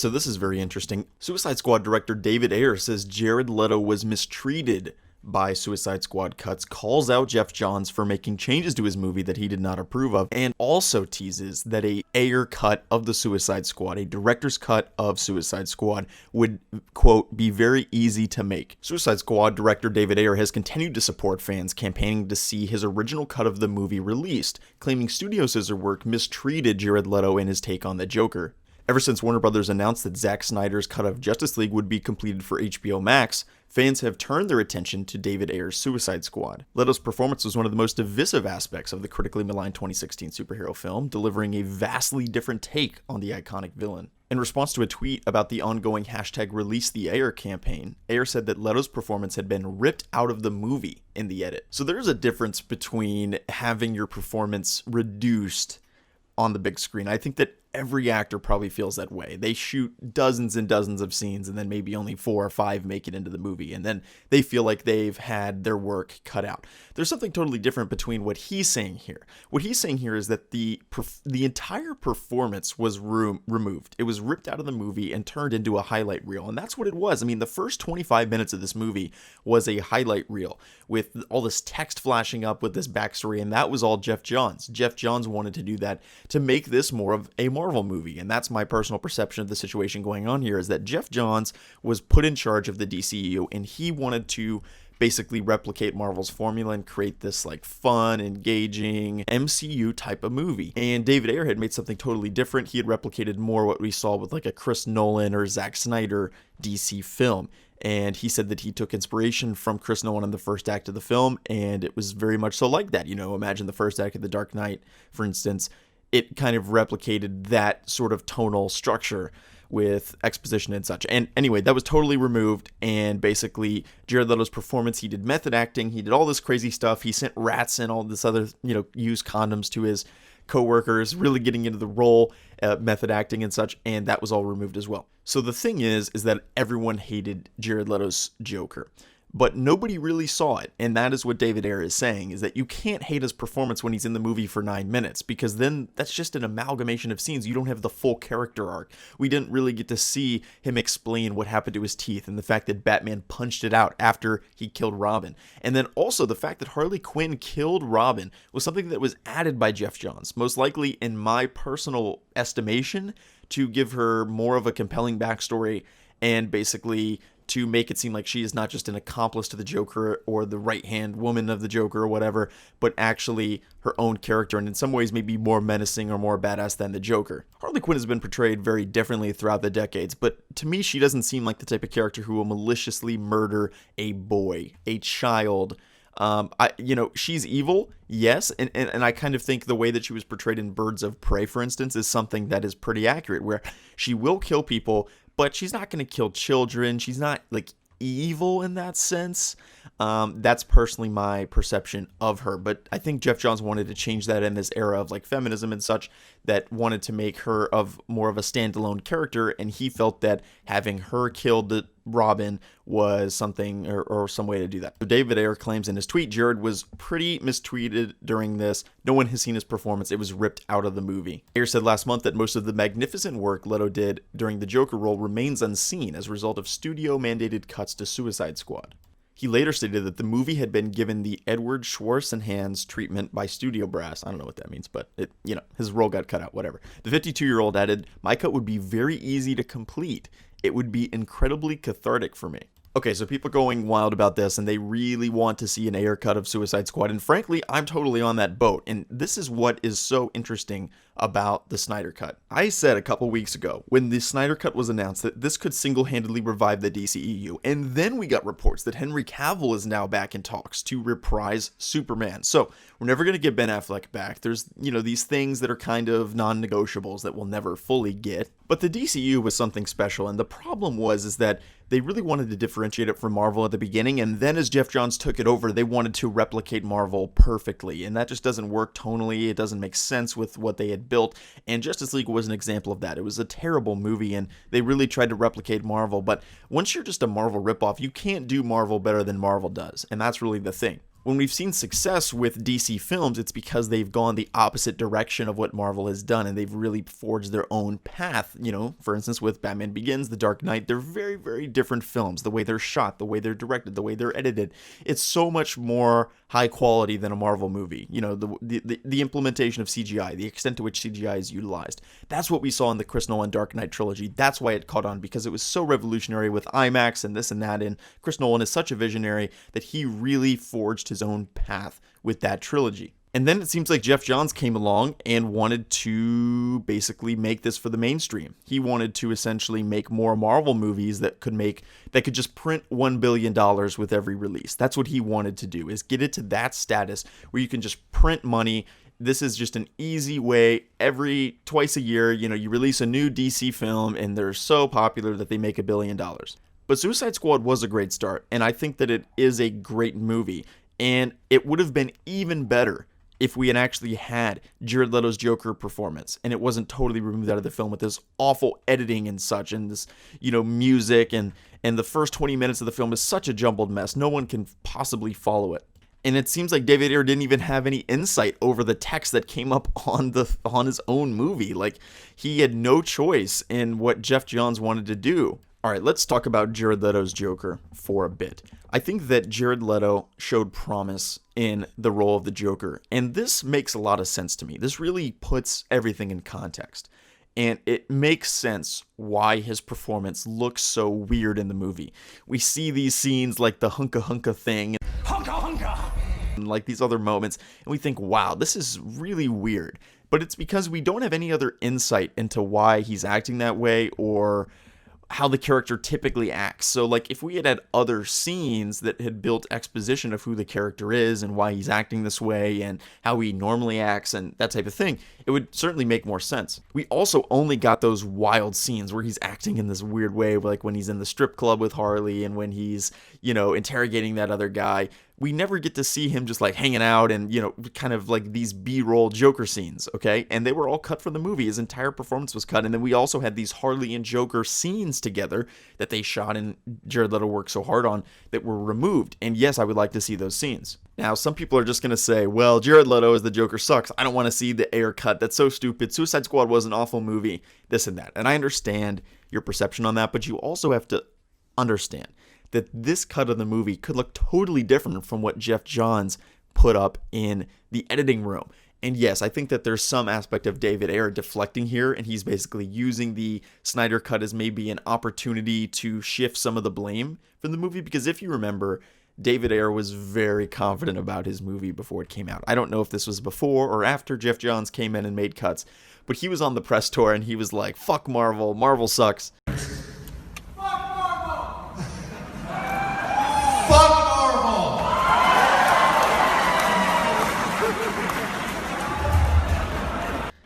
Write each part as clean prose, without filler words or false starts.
So this is very interesting. Suicide Squad director David Ayer says Jared Leto was mistreated by Suicide Squad cuts, calls out Geoff Johns for making changes to his movie that he did not approve of, and also teases that a Ayer cut of the Suicide Squad, a director's cut of Suicide Squad, would, quote, be very easy to make. Suicide Squad director David Ayer has continued to support fans campaigning to see his original cut of the movie released, claiming Studio Scissor work mistreated Jared Leto in his take on the Joker. Ever since Warner Brothers announced that Zack Snyder's cut of Justice League would be completed for HBO Max, fans have turned their attention to David Ayer's Suicide Squad. Leto's performance was one of the most divisive aspects of the critically maligned 2016 superhero film, delivering a vastly different take on the iconic villain. In response to a tweet about the ongoing #ReleaseTheAyer campaign, Ayer said that Leto's performance had been ripped out of the movie in the edit. So there's a difference between having your performance reduced on the big screen. I think that every actor probably feels that way. They shoot dozens and dozens of scenes and then maybe only 4 or 5 make it into the movie, and then they feel like they've had their work cut out. There's something totally different between what he's saying here. What he's saying here is that the entire performance was removed. It was ripped out of the movie and turned into a highlight reel, and that's what it was. I mean, the first 25 minutes of this movie was a highlight reel with all this text flashing up with this backstory, and that was all Geoff Johns. Geoff Johns wanted to do that to make this more of a Marvel movie, and that's my personal perception of the situation going on here, is that Geoff Johns was put in charge of the DCEO, and he wanted to basically replicate Marvel's formula and create this like fun, engaging MCU type of movie. And David Ayer had made something totally different. He had replicated more what we saw with like a Chris Nolan or Zack Snyder DC film. And he said that he took inspiration from Chris Nolan in the first act of the film, and it was very much so like that. You know, imagine the first act of The Dark Knight, for instance. It kind of replicated that sort of tonal structure with exposition and such. And anyway, that was totally removed, and basically Jared Leto's performance, he did method acting, he did all this crazy stuff, he sent rats and all this other, used condoms to his co-workers, really getting into the role, method acting and such, and that was all removed as well. So the thing is that everyone hated Jared Leto's Joker, but nobody really saw it, and that is what David Ayer is saying, is that you can't hate his performance when he's in the movie for 9 minutes, because then that's just an amalgamation of scenes. You don't have the full character arc. We didn't really get to see him explain what happened to his teeth, and the fact that Batman punched it out after he killed Robin. And then also the fact that Harley Quinn killed Robin was something that was added by Geoff Johns, most likely, in my personal estimation, to give her more of a compelling backstory and basically to make it seem like she is not just an accomplice to the Joker or the right-hand woman of the Joker or whatever, but actually her own character, and in some ways maybe more menacing or more badass than the Joker. Harley Quinn has been portrayed very differently throughout the decades, but to me she doesn't seem like the type of character who will maliciously murder a boy, a child. She's evil, yes, and I kind of think the way that she was portrayed in Birds of Prey, for instance, is something that is pretty accurate, where she will kill people, but she's not going to kill children. She's not like evil in that sense. That's personally my perception of her, but I think Geoff Johns wanted to change that in this era of like feminism and such, that wanted to make her of more of a standalone character, and he felt that having her kill the Robin was something or some way to do that. So David Ayer claims in his tweet, Jared was pretty mistreated during this. No one has seen his performance. It was ripped out of the movie. Ayer said last month that most of the magnificent work Leto did during the Joker role remains unseen as a result of studio mandated cuts to Suicide Squad. He later stated that the movie had been given the Edward Schwarzenegger treatment by studio brass. I don't know what that means, but his role got cut out, whatever. The 52-year-old added, "My cut would be very easy to complete. It would be incredibly cathartic for me." Okay, so people are going wild about this, and they really want to see an Ayer cut of Suicide Squad, and frankly, I'm totally on that boat, and this is what is so interesting about the Snyder Cut. I said a couple weeks ago, when the Snyder Cut was announced, that this could single-handedly revive the DCEU, and then we got reports that Henry Cavill is now back in talks to reprise Superman. So, we're never going to get Ben Affleck back. There's, these things that are kind of non-negotiables that we'll never fully get, but the DCEU was something special, and the problem is that they really wanted to differentiate it from Marvel at the beginning, and then as Geoff Johns took it over, they wanted to replicate Marvel perfectly, and that just doesn't work tonally. It doesn't make sense with what they had built, and Justice League was an example of that. It was a terrible movie, and they really tried to replicate Marvel, but once you're just a Marvel ripoff, you can't do Marvel better than Marvel does, and that's really the thing. when we've seen success with DC films, it's because they've gone the opposite direction of what Marvel has done, and they've really forged their own path. You know, for instance, with Batman Begins, The Dark Knight, they're very, very different films. The way they're shot, the way they're directed, the way they're edited, it's so much more high quality than a Marvel movie. You know, the implementation of CGI, the extent to which CGI is utilized. That's what we saw in the Chris Nolan Dark Knight trilogy. That's why it caught on, because it was so revolutionary with IMAX and this and that, and Chris Nolan is such a visionary that he really forged his own path with that trilogy. And then it seems like Geoff Johns came along and wanted to basically make this for the mainstream. He wanted to essentially make more Marvel movies that could just print $1 billion with every release. That's what he wanted to do, is get it to that status where you can just print money. This is just an easy way. Twice a year, you know, you release a new DC film and they're so popular that they make $1 billion. But Suicide Squad was a great start, and I think that it is a great movie. And it would have been even better if we had actually had Jared Leto's Joker performance and it wasn't totally removed out of the film with this awful editing and such, and this, you know, music, and the first 20 minutes of the film is such a jumbled mess. No one can possibly follow it. And it seems like David Ayer didn't even have any insight over the text that came up on his own movie. Like, he had no choice in what Geoff Johns wanted to do. All right, let's talk about Jared Leto's Joker for a bit. I think that Jared Leto showed promise in the role of the Joker, and this makes a lot of sense to me. This really puts everything in context, and it makes sense why his performance looks so weird in the movie. We see these scenes like the hunka hunka thing, and like these other moments, and we think, wow, this is really weird. But it's because we don't have any other insight into why he's acting that way or how the character typically acts. So like, if we had had other scenes that had built exposition of who the character is and why he's acting this way and how he normally acts and that type of thing, it would certainly make more sense. We also only got those wild scenes where he's acting in this weird way, like when he's in the strip club with Harley and when he's, you know, interrogating that other guy. We never get to see him just like hanging out and, you know, kind of like these B-roll Joker scenes, okay? And they were all cut from the movie. His entire performance was cut. And then we also had these Harley and Joker scenes together that they shot and Jared Leto worked so hard on that were removed. And yes, I would like to see those scenes. Now, some people are just going to say, well, Jared Leto as the Joker sucks. I don't want to see the Ayer cut. That's so stupid. Suicide Squad was an awful movie, this and that. And I understand your perception on that, but you also have to understand that this cut of the movie could look totally different from what Geoff Johns put up in the editing room. And yes, I think that there's some aspect of David Ayer deflecting here, and he's basically using the Snyder cut as maybe an opportunity to shift some of the blame from the movie, because if you remember, David Ayer was very confident about his movie before it came out. I don't know if this was before or after Geoff Johns came in and made cuts, but he was on the press tour and he was like, fuck Marvel, Marvel sucks.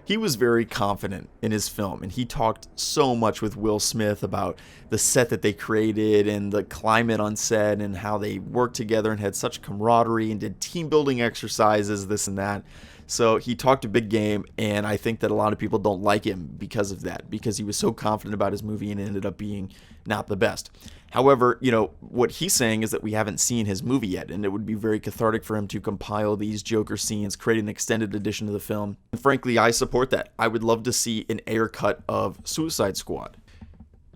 He was very confident in his film, and he talked so much with Will Smith about the set that they created and the climate on set and how they worked together and had such camaraderie and did team building exercises, this and that. So he talked a big game, and I think that a lot of people don't like him because of that, because he was so confident about his movie and it ended up being not the best. However, you know, what he's saying is that we haven't seen his movie yet, and it would be very cathartic for him to compile these Joker scenes, create an extended edition of the film. And frankly, I support that. I would love to see an Ayer cut of Suicide Squad.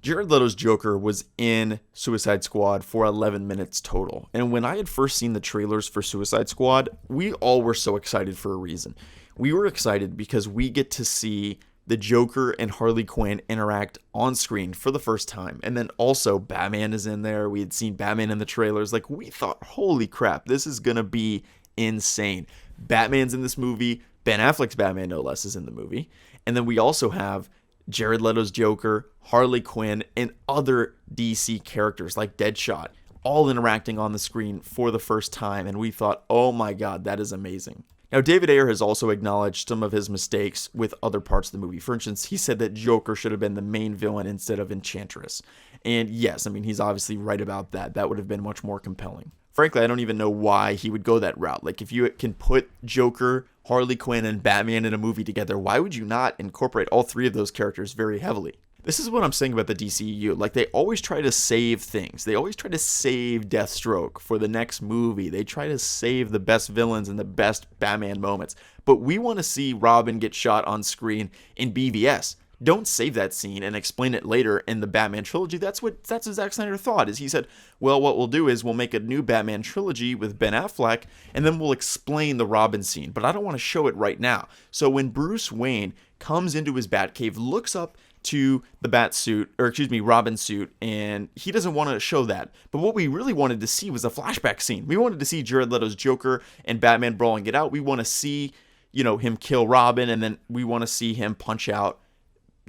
Jared Leto's Joker was in Suicide Squad for 11 minutes total. And when I had first seen the trailers for Suicide Squad, we all were so excited for a reason. We were excited because we get to see the Joker and Harley Quinn interact on screen for the first time. And then also Batman is in there. We had seen Batman in the trailers. Like, we thought, holy crap, this is going to be insane. Batman's in this movie. Ben Affleck's Batman, no less, is in the movie. And then we also have Jared Leto's Joker, Harley Quinn, and other DC characters like Deadshot, all interacting on the screen for the first time, and we thought, oh my god, that is amazing. Now, David Ayer has also acknowledged some of his mistakes with other parts of the movie. For instance, he said that Joker should have been the main villain instead of Enchantress. And yes, I mean, he's obviously right about that. That would have been much more compelling. Frankly, I don't even know why he would go that route. Like, if you can put Joker, Harley Quinn, and Batman in a movie together, why would you not incorporate all three of those characters very heavily? This is what I'm saying about the DCEU. Like, they always try to save things. They always try to save Deathstroke for the next movie. They try to save the best villains and the best Batman moments. But we want to see Robin get shot on screen in BVS. Don't save that scene and explain it later in the Batman trilogy. That's what Zack Snyder thought. Is he said, well, what we'll do is we'll make a new Batman trilogy with Ben Affleck, and then we'll explain the Robin scene. But I don't want to show it right now. So when Bruce Wayne comes into his Batcave, looks up to the Robin suit, and he doesn't want to show that. But what we really wanted to see was a flashback scene. We wanted to see Jared Leto's Joker and Batman brawling it out. We want to see, him kill Robin, and then we want to see him punch out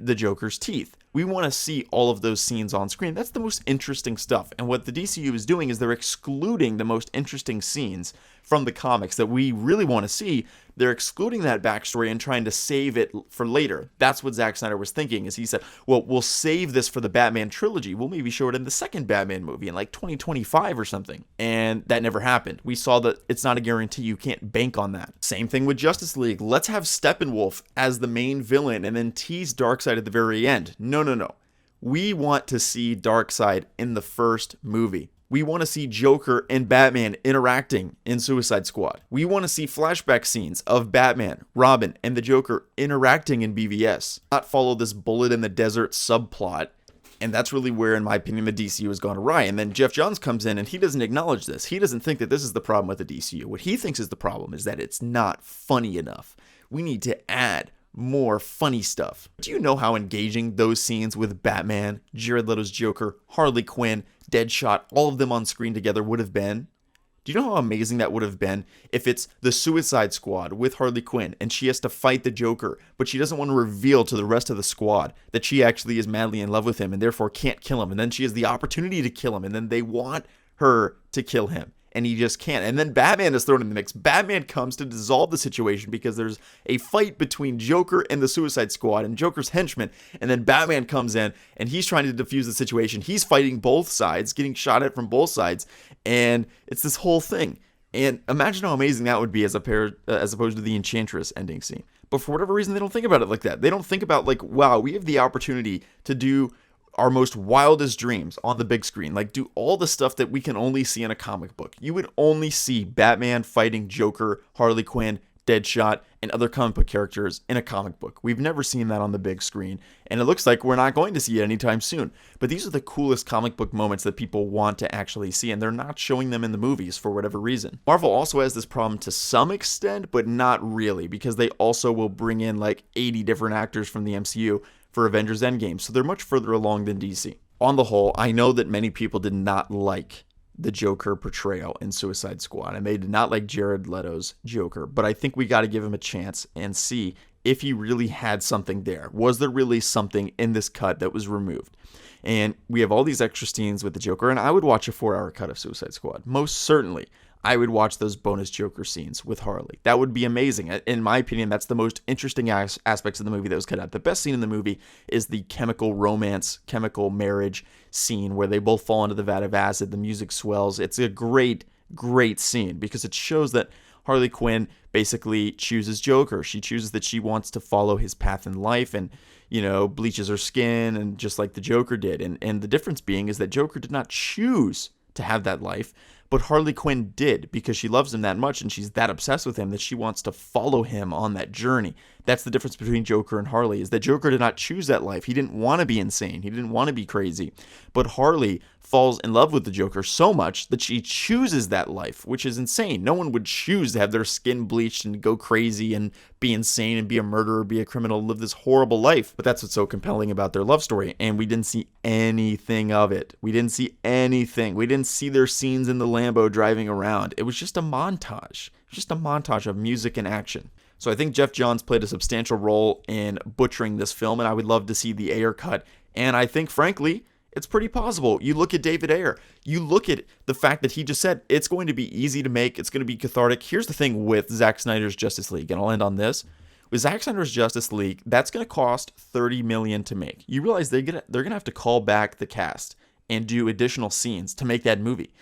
the Joker's teeth. We want to see all of those scenes on screen. That's the most interesting stuff. And what the DCU is doing is they're excluding the most interesting scenes from the comics that we really want to see. They're excluding that backstory and trying to save it for later. That's what Zack Snyder was thinking, is he said, well, we'll save this for the Batman trilogy. We'll maybe show it in the second Batman movie in like 2025 or something. And that never happened. We saw that it's not a guarantee. You can't bank on that. Same thing with Justice League. Let's have Steppenwolf as the main villain and then tease Darkseid at the very end. No. We want to see Darkseid in the first movie. We want to see Joker and Batman interacting in Suicide Squad. We want to see flashback scenes of Batman, Robin, and the Joker interacting in BVS. Not follow this bullet in the desert subplot. And that's really where, in my opinion, the DCU has gone awry. And then Geoff Johns comes in and he doesn't acknowledge this. He doesn't think that this is the problem with the DCU. What he thinks is the problem is that it's not funny enough. We need to add more funny stuff. Do you know how engaging those scenes with Batman, Jared Leto's Joker, Harley Quinn, Deadshot, all of them on screen together would have been? Do you know how amazing that would have been if it's the Suicide Squad with Harley Quinn and she has to fight the Joker, but she doesn't want to reveal to the rest of the squad that she actually is madly in love with him and therefore can't kill him, and then she has the opportunity to kill him, and then they want her to kill him and he just can't. And then Batman is thrown in the mix. Batman comes to dissolve the situation because there's a fight between Joker and the Suicide Squad and Joker's henchmen. And then Batman comes in and he's trying to defuse the situation. He's fighting both sides, getting shot at from both sides. And it's this whole thing. And imagine how amazing that would be as opposed to the Enchantress ending scene. But for whatever reason, they don't think about it like that. They don't think about like, wow, we have the opportunity to do our most wildest dreams on the big screen, like do all the stuff that we can only see in a comic book. You would only see Batman fighting Joker, Harley Quinn, Deadshot, and other comic book characters in a comic book. We've never seen that on the big screen, and it looks like we're not going to see it anytime soon. But these are the coolest comic book moments that people want to actually see, and they're not showing them in the movies for whatever reason. Marvel also has this problem to some extent, but not really, because they also will bring in like 80 different actors from the MCU for Avengers Endgame, so they're much further along than DC. On the whole, I know that many people did not like the Joker portrayal in Suicide Squad, and they did not like Jared Leto's Joker, but I think we got to give him a chance and see if he really had something there. Was there really something in this cut that was removed? And we have all these extra scenes with the Joker, and I would watch a 4-hour cut of Suicide Squad. Most certainly, I would watch those bonus Joker scenes with Harley. That would be amazing. In my opinion, that's the most interesting aspects of the movie that was cut out. The best scene in the movie is the chemical romance, chemical marriage scene where they both fall into the vat of acid. The music swells. It's a great, great scene because it shows that Harley Quinn basically chooses Joker. She chooses that she wants to follow his path in life and, bleaches her skin, and just like the Joker did. And the difference being is that Joker did not choose to have that life, but Harley Quinn did, because she loves him that much and she's that obsessed with him that she wants to follow him on that journey. That's the difference between Joker and Harley, is that Joker did not choose that life. He didn't want to be insane. He didn't want to be crazy. But Harley falls in love with the Joker so much that she chooses that life, which is insane. No one would choose to have their skin bleached and go crazy and be insane and be a murderer, be a criminal, live this horrible life. But that's what's so compelling about their love story. And we didn't see anything of it. We didn't see anything. We didn't see their scenes in the Lambo driving around. It was just a montage. Just a montage of music and action. So I think Geoff Johns played a substantial role in butchering this film, and I would love to see the Ayer cut. And I think, frankly, it's pretty possible. You look at David Ayer. You look at the fact that he just said it's going to be easy to make. It's going to be cathartic. Here's the thing with Zack Snyder's Justice League, and I'll end on this. With Zack Snyder's Justice League, that's going to cost $30 million to make. You realize they're going to have to call back the cast and do additional scenes to make that movie.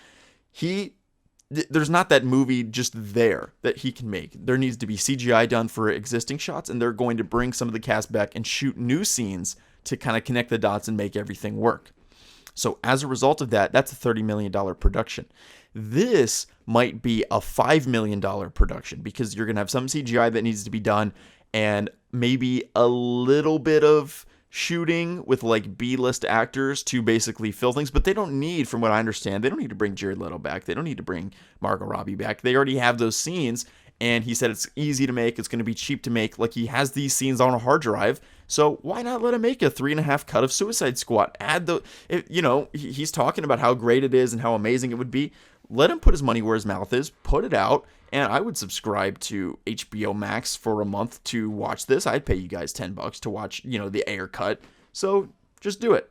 There's not that movie just there that he can make. There needs to be CGI done for existing shots, and they're going to bring some of the cast back and shoot new scenes to kind of connect the dots and make everything work. So as a result of that, that's a $30 million production. This might be a $5 million production because you're going to have some CGI that needs to be done and maybe a little bit of shooting with like B-list actors to basically fill things, but they don't need, from what I understand, they don't need to bring Jared Leto back. They don't need to bring Margot Robbie back. They already have those scenes, and he said it's easy to make, it's going to be cheap to make. Like, he has these scenes on a hard drive, so why not let him make a 3.5 cut of Suicide Squad? Add the, he's talking about how great it is and how amazing it would be. Let him put his money where his mouth is, put it out, and I would subscribe to HBO Max for a month to watch this. I'd pay you guys $10 to watch, the Ayer cut. So just do it.